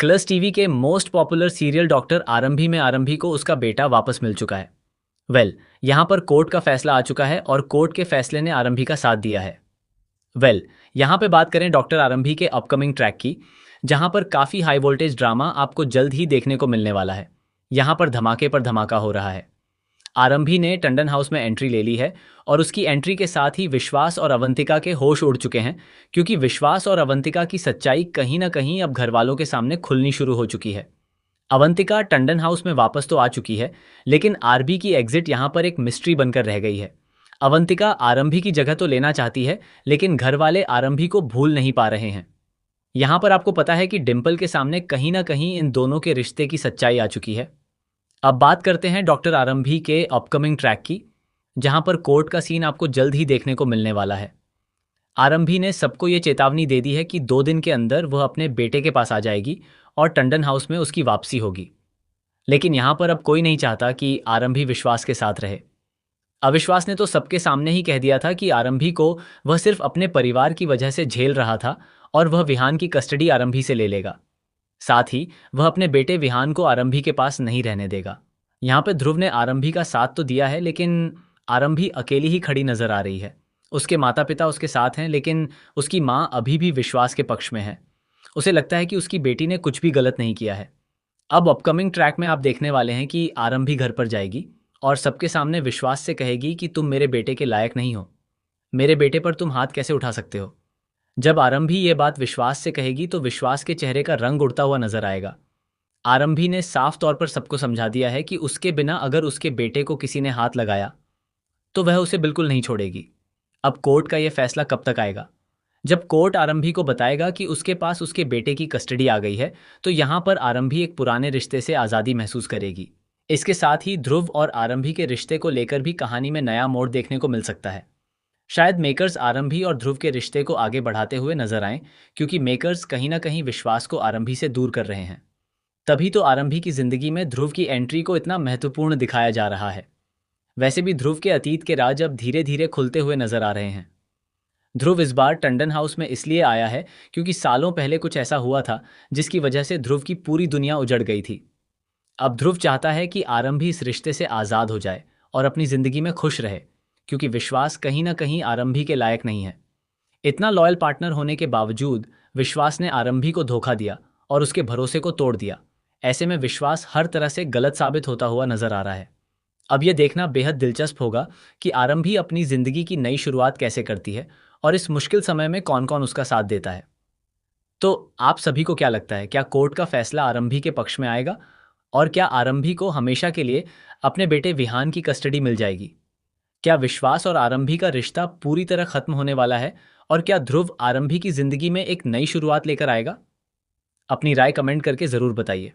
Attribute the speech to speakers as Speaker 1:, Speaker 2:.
Speaker 1: क्लस TV के most popular serial doctor आरंभी में आरंभी को उसका बेटा वापस मिल चुका है। यहाँ पर कोर्ट का फैसला आ चुका है और कोर्ट के फैसले ने आरंभी का साथ दिया है। यहाँ पे बात करें डॉक्टर आरंभी के अपकमिंग ट्रैक की, जहां पर काफ़ी हाई वोल्टेज ड्रामा आपको जल्द ही देखने को मिलने वाला है। यहाँ पर धमाके पर धमाका हो रहा है। आरंभी ने टंडन हाउस में एंट्री ले ली है और उसकी एंट्री के साथ ही विश्वास और अवंतिका के होश उड़ चुके हैं, क्योंकि विश्वास और अवंतिका की सच्चाई कहीं ना कहीं अब घर वालों के सामने खुलनी शुरू हो चुकी है। अवंतिका टंडन हाउस में वापस तो आ चुकी है, लेकिन आरबी की एग्जिट यहाँ पर एक मिस्ट्री बनकर रह गई है। अवंतिका आरंभी की जगह तो लेना चाहती है, लेकिन घर वाले आरंभी को भूल नहीं पा रहे हैं। यहाँ पर आपको पता है कि डिम्पल के सामने कहीं ना कहीं इन दोनों के रिश्ते की सच्चाई आ चुकी है। अब बात करते हैं डॉक्टर आरंभी के अपकमिंग ट्रैक की, जहां पर कोर्ट का सीन आपको जल्द ही देखने को मिलने वाला है। आरंभी ने सबको ये चेतावनी दे दी है कि 2 दिन के अंदर वह अपने बेटे के पास आ जाएगी और टंडन हाउस में उसकी वापसी होगी। लेकिन यहाँ पर अब कोई नहीं चाहता कि आरंभी विश्वास के साथ रहे। अविश्वास ने तो सबके सामने ही कह दिया था कि आरंभी को वह सिर्फ अपने परिवार की वजह से झेल रहा था और वह विहान की कस्टडी आरंभी से ले लेगा। साथ ही वह अपने बेटे विहान को आरंभी के पास नहीं रहने देगा। यहाँ पे ध्रुव ने आरंभी का साथ तो दिया है, लेकिन आरंभी अकेली ही खड़ी नजर आ रही है। उसके माता पिता उसके साथ हैं, लेकिन उसकी माँ अभी भी विश्वास के पक्ष में है। उसे लगता है कि उसकी बेटी ने कुछ भी गलत नहीं किया है। अब अपकमिंग ट्रैक में आप देखने वाले हैं कि आरंभी घर पर जाएगी और सबके सामने विश्वास से कहेगी कि तुम मेरे बेटे के लायक नहीं हो, मेरे बेटे पर तुम हाथ कैसे उठा सकते हो। जब आरंभी ये बात विश्वास से कहेगी तो विश्वास के चेहरे का रंग उड़ता हुआ नजर आएगा। आरंभी ने साफ तौर पर सबको समझा दिया है कि उसके बिना अगर उसके बेटे को किसी ने हाथ लगाया तो वह उसे बिल्कुल नहीं छोड़ेगी। अब कोर्ट का यह फैसला कब तक आएगा? जब कोर्ट आरंभी को बताएगा कि उसके पास उसके बेटे की कस्टडी आ गई है, तो यहाँ पर आरंभी एक पुराने रिश्ते से आज़ादी महसूस करेगी। इसके साथ ही ध्रुव और आरंभी के रिश्ते को लेकर भी कहानी में नया मोड़ देखने को मिल सकता है। शायद मेकर्स आरंभी और ध्रुव के रिश्ते को आगे बढ़ाते हुए नजर आएं, क्योंकि मेकर्स कहीं ना कहीं विश्वास को आरंभी से दूर कर रहे हैं। तभी तो आरंभी की जिंदगी में ध्रुव की एंट्री को इतना महत्वपूर्ण दिखाया जा रहा है। वैसे भी ध्रुव के अतीत के राज अब धीरे धीरे खुलते हुए नजर आ रहे हैं। ध्रुव इस बार टंडन हाउस में इसलिए आया है क्योंकि सालों पहले कुछ ऐसा हुआ था जिसकी वजह से ध्रुव की पूरी दुनिया उजड़ गई थी। अब ध्रुव चाहता है कि आरंभी इस रिश्ते से आज़ाद हो जाए और अपनी जिंदगी में खुश रहे, क्योंकि विश्वास कहीं ना कहीं आरंभी के लायक नहीं है। इतना लॉयल पार्टनर होने के बावजूद विश्वास ने आरंभी को धोखा दिया और उसके भरोसे को तोड़ दिया। ऐसे में विश्वास हर तरह से गलत साबित होता हुआ नजर आ रहा है। अब यह देखना बेहद दिलचस्प होगा कि आरंभी अपनी जिंदगी की नई शुरुआत कैसे करती है और इस मुश्किल समय में कौन कौन उसका साथ देता है। तो आप सभी को क्या लगता है, क्या कोर्ट का फैसला आरंभी के पक्ष में आएगा और क्या आरंभी को हमेशा के लिए अपने बेटे विहान की कस्टडी मिल जाएगी? क्या विश्वास और आरंभी का रिश्ता पूरी तरह खत्म होने वाला है और क्या ध्रुव आरंभी की जिंदगी में एक नई शुरुआत लेकर आएगा? अपनी राय कमेंट करके जरूर बताइए।